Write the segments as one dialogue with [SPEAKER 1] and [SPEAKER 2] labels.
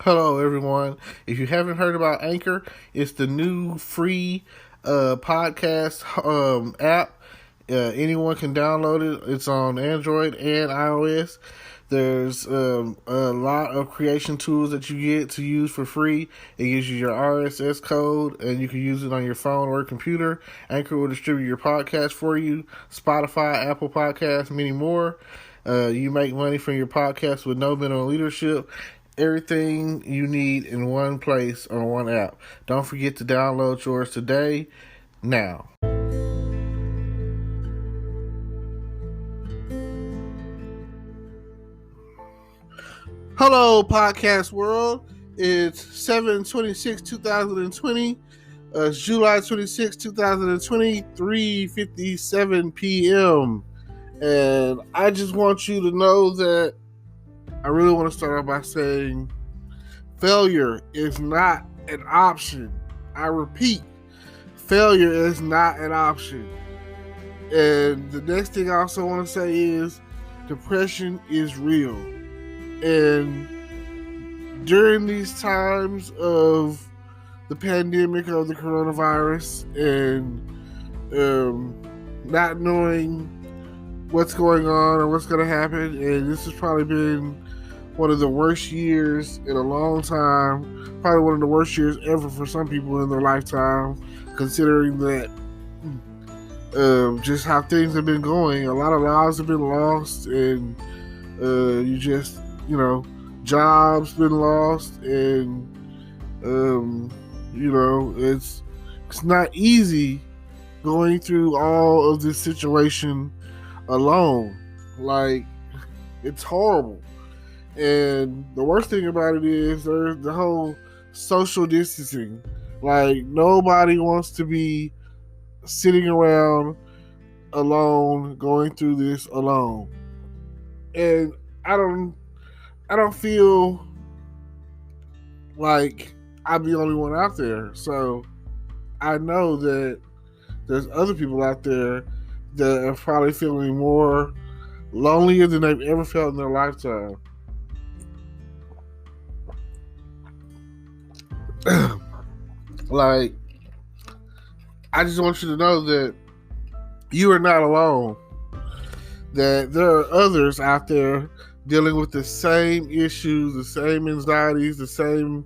[SPEAKER 1] Hello, everyone. If you haven't heard about Anchor, it's the new free podcast app. Anyone can download it. It's on Android and iOS. There's a lot of creation tools that you get to use for free. It gives you your RSS code, and you can use it on your phone or computer. Anchor will distribute your podcast for you. Spotify, Apple Podcasts, many more. You make money from your podcast with no minimum leadership. Everything you need in one place on one app. Don't forget to download yours today, now. Hello, podcast world. It's 7/26/2020. It's July 26, 2020, 3:57 p.m. And I just want you to know that I really want to start off by saying failure is not an option. I repeat, failure is not an option. And the next thing I also want to say is depression is real. And during these times of the pandemic of the coronavirus and not knowing what's going on or what's going to happen, and this has probably been one of the worst years in a long time, probably one of the worst years ever for some people in their lifetime, considering that just how things have been going. A lot of lives have been lost, and jobs been lost, and it's not easy going through all of this situation alone. Like, it's horrible. And the worst thing about it is there's the whole social distancing. Like, nobody wants to be sitting around alone, going through this alone. And I don't feel like I'm the only one out there. So I know that there's other people out there that are probably feeling more lonelier than they've ever felt in their lifetime. Like, I just want you to know that you are not alone. That there are others out there dealing with the same issues, the same anxieties, the same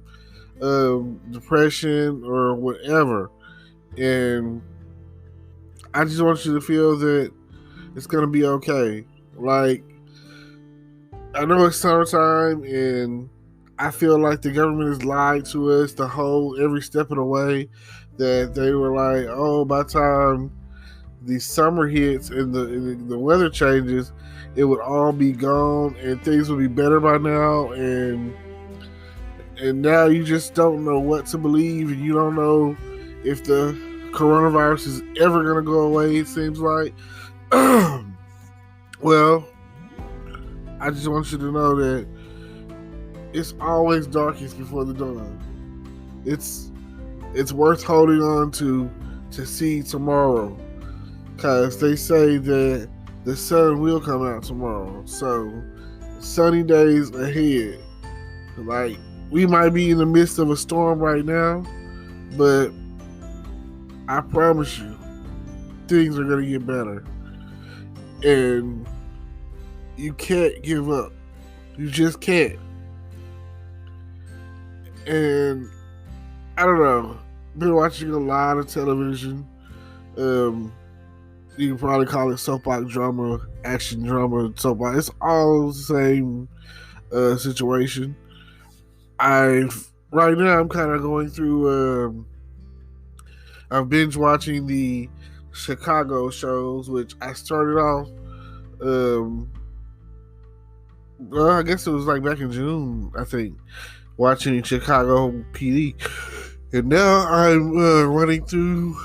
[SPEAKER 1] depression or whatever. And I just want you to feel that it's going to be okay. Like, I know it's summertime, and I feel like the government has lied to us the whole every step of the way. That they were like, oh, by the time the summer hits and the weather changes, it would all be gone and things would be better by now. And now you just don't know what to believe, and you don't know if the coronavirus is ever going to go away, it seems like. Well, I just want you to know that it's always darkest before the dawn. It's worth holding on to see tomorrow, because they say that the sun will come out tomorrow. So, sunny days ahead. Like, we might be in the midst of a storm right now, but I promise you, things are going to get better. And you can't give up. You just can't. And I don't know. Been watching a lot of television. You can probably call it soap opera drama, action drama, soap opera. It's all the same situation. Right now I'm kind of going through. I'm binge watching the Chicago shows, which I started off. Well, I guess it was like back in June, I think, watching Chicago PD, and now I'm running through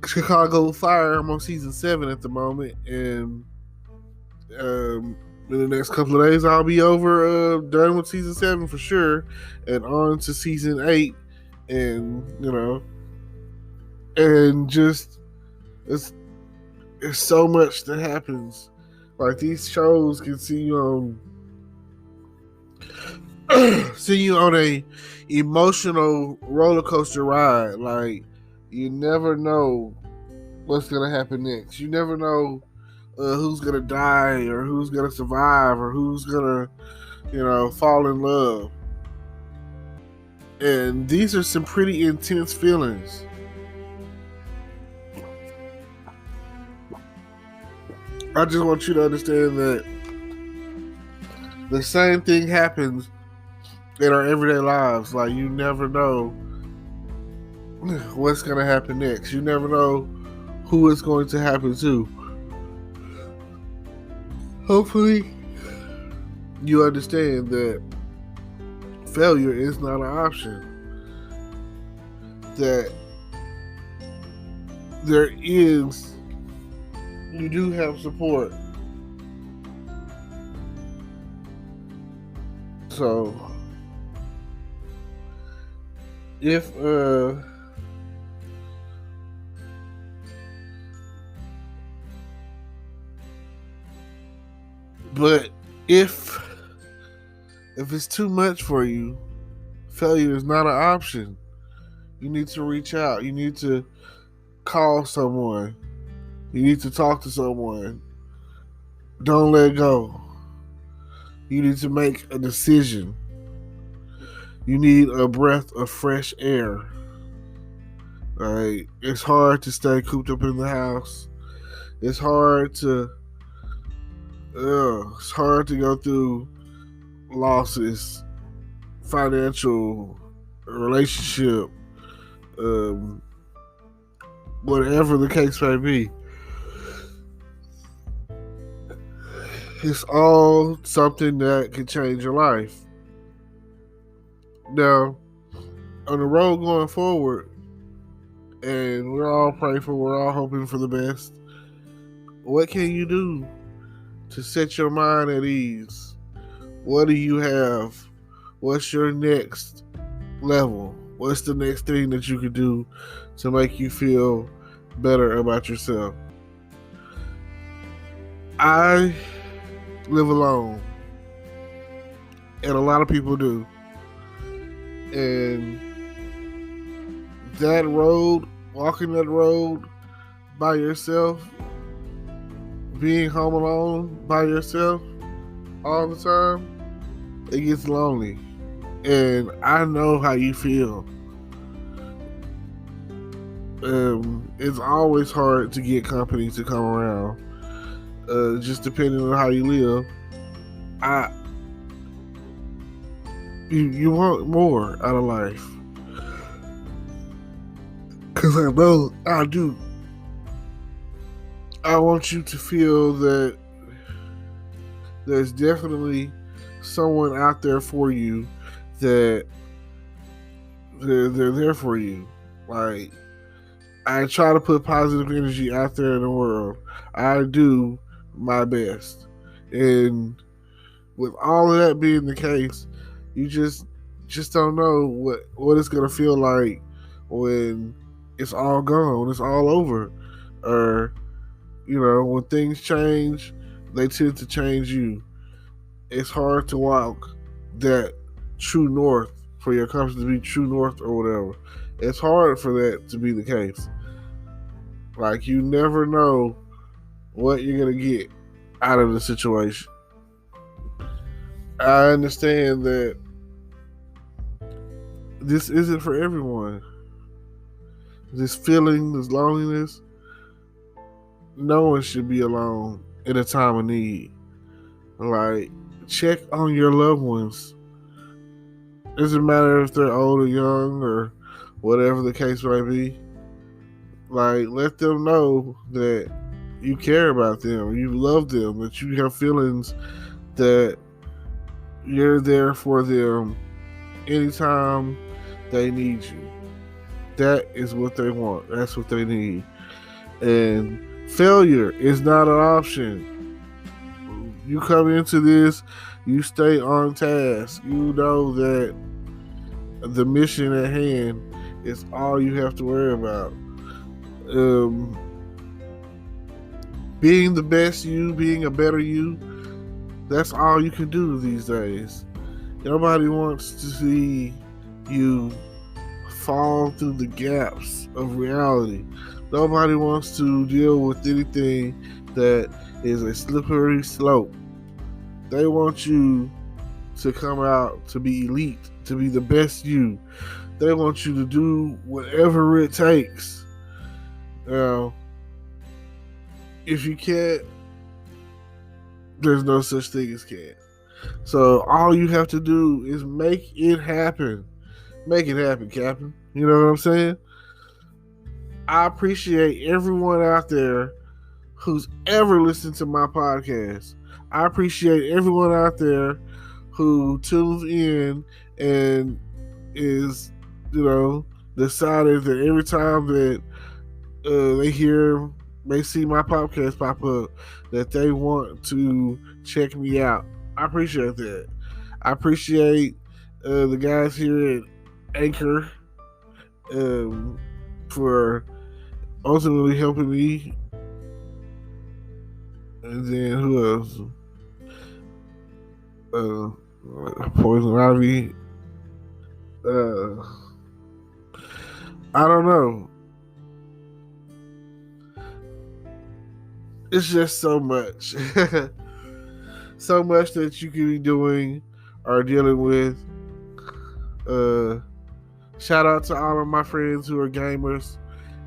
[SPEAKER 1] Chicago Fire. I'm on season 7 at the moment, and in the next couple of days I'll be done with season 7 for sure, and on to season 8, and and just it's so much that happens. Like, these shows can see you on send you on a emotional roller coaster ride. Like, you never know what's gonna happen next. You never know who's gonna die or who's gonna survive or who's gonna, fall in love. And these are some pretty intense feelings. I just want you to understand that the same thing happens in our everyday lives. Like, you never know what's going to happen next. You never know who it's going to happen to. Hopefully, you understand that failure is not an option. That you do have support. So, but if it's too much for you, failure is not an option. You need to reach out. You need to call someone. You need to talk to someone. Don't let go. You need to make a decision. You need a breath of fresh air. Right? It's hard to stay cooped up in the house. It's hard to go through losses, financial, relationship, whatever the case may be. It's all something that can change your life. Now, on the road going forward, and we're all praying for, we're all hoping for the best. What can you do to set your mind at ease? What do you have? What's your next level? What's the next thing that you could do to make you feel better about yourself? I live alone, and a lot of people do. And that road, walking that road by yourself, being home alone by yourself all the time, it gets lonely. And I know how you feel. It's always hard to get company to come around. Just depending on how you live. You want more out of life. Because I know I do. I want you to feel that there's definitely someone out there for you, that they're there for you. Like, I try to put positive energy out there in the world. I do my best. And with all of that being the case, you just don't know what it's gonna feel like when it's all gone, when it's all over. Or, when things change, they tend to change you. It's hard to walk that true north, for your compass to be true north or whatever. It's hard for that to be the case. Like, you never know what you're gonna get out of the situation. I understand that this isn't for everyone. This feeling, this loneliness, no one should be alone in a time of need. Like, check on your loved ones. It doesn't matter if they're old or young or whatever the case may be. Like, let them know that you care about them, you love them, that you have feelings, that you're there for them anytime they need you. That is what they want. That's what they need. And failure is not an option. You come into this, you stay on task. You know that the mission at hand is all you have to worry about. Being the best you, being a better you, that's all you can do these days. Nobody wants to see you fall through the gaps of reality. Nobody wants to deal with anything that is a slippery slope. They want you to come out to be elite, to be the best you. They want you to do whatever it takes. Now, if you can't, there's no such thing as can't. So all you have to do is make it happen. Make it happen, Captain. You know what I'm saying? I appreciate everyone out there who's ever listened to my podcast. I appreciate everyone out there who tunes in and is, decided that every time that they see my podcast pop up, that they want to check me out. I appreciate that. I appreciate the guys here at Anchor for ultimately helping me. And then who else? Poison Ivy. I don't know. It's just so much. So much that you can be doing or dealing with. Shout out to all of my friends who are gamers,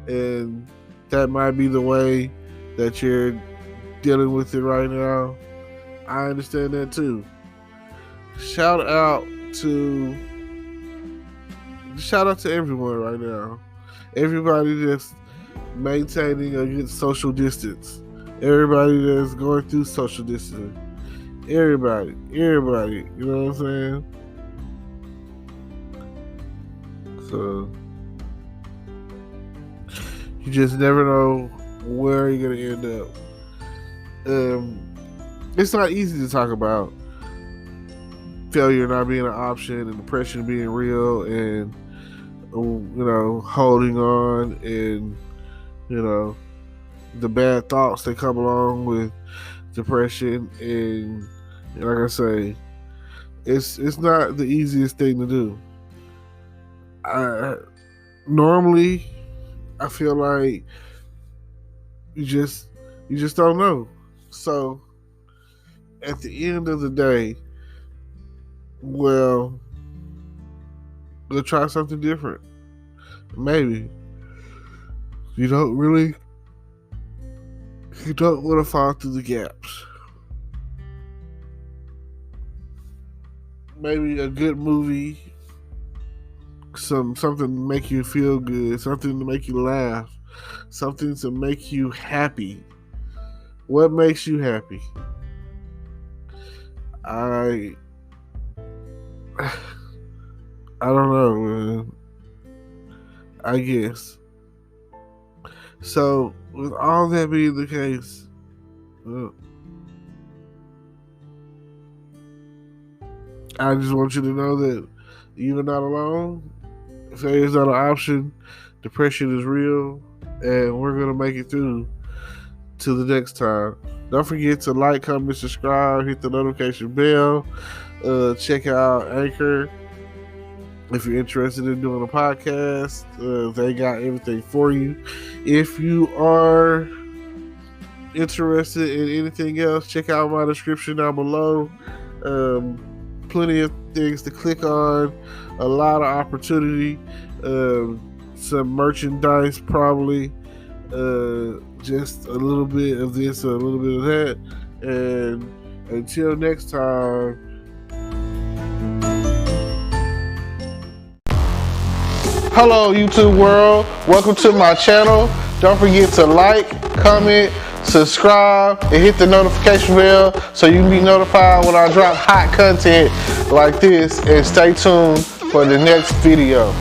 [SPEAKER 1] and that might be the way that you're dealing with it right now. I understand that too. Shout out to everyone right now. Everybody that's maintaining a good social distance. Everybody that's going through social distancing. Everybody, you know what I'm saying? So you just never know where you're gonna end up. It's not easy to talk about failure not being an option and depression being real, and holding on, and the bad thoughts that come along with depression. And like I say, it's not the easiest thing to do. Normally I feel like you just don't know. So at the end of the day, well, we'll try something different. Maybe you don't want to fall through the gaps. Maybe a good movie, something to make you feel good, something to make you laugh, something to make you happy. What makes you happy? I don't know, man. I guess. So, with all that being the case, I just want you to know that you're not alone. Failure is not an option. Depression is real, and we're gonna make it through to the next time. Don't forget to like, comment, subscribe, hit the notification bell. Check out Anchor if you're interested in doing a podcast. They got everything for you. If you are interested in anything else, check out my description down below. Plenty of things to click on, a lot of opportunity, some merchandise probably, just a little bit of this, a little bit of that, and until next time. Hello YouTube world, welcome to my channel. Don't forget to like, comment, subscribe, and hit the notification bell so you can be notified when I drop hot content like this, and stay tuned for the next video.